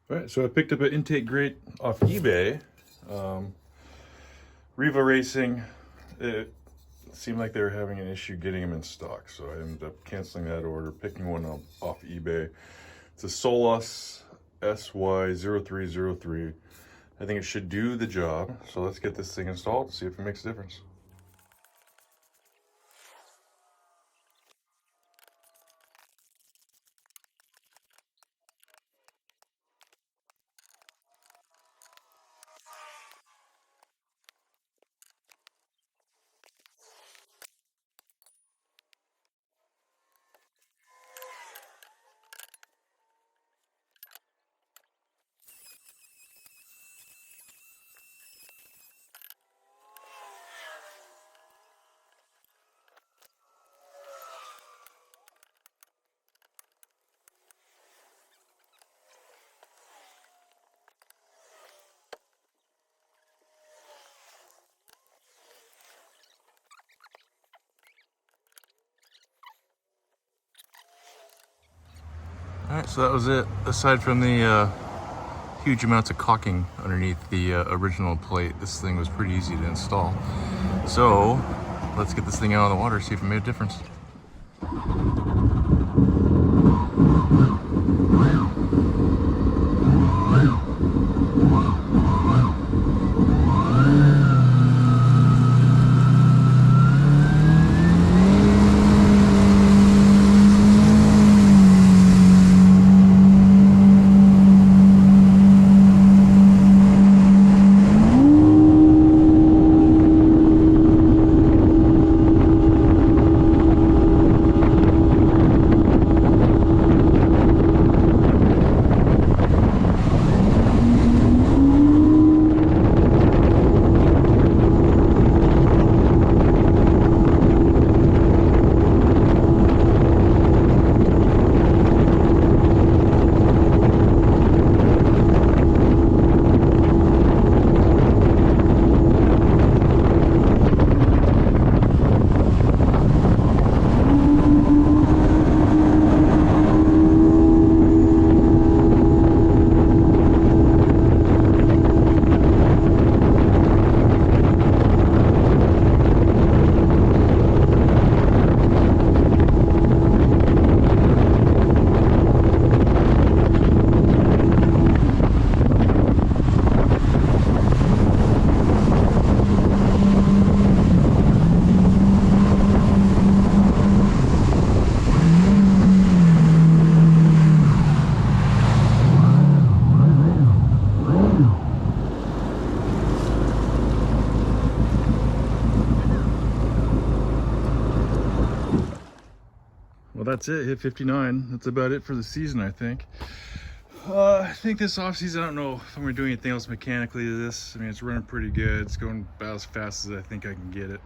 All right, so I picked up an intake grate off eBay. Riva Racing, it seemed like they were having an issue getting them in stock, so I ended up canceling that order, picking one up off eBay. It's a Solas SY0303. I think it should do the job, so let's get this thing installed and see if it makes a difference. All right, so that was it. Aside from the huge amounts of caulking underneath the original plate, this thing was pretty easy to install. So let's get this thing out of the water, see if it made a difference. Well, that's it. Hit 59. That's about it for the season, I think. I think this off season, I don't know if I'm gonna do anything else mechanically to this. I mean, it's running pretty good. It's going about as fast as I think I can get it.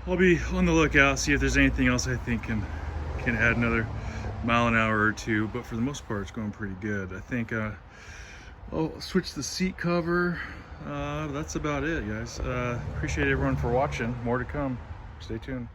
I'll be on the lookout, see if there's anything else I think can add another mile an hour or two. But for the most part, it's going pretty good. I think I'll switch the seat cover. That's about it, guys. Appreciate everyone for watching. More to come. Stay tuned.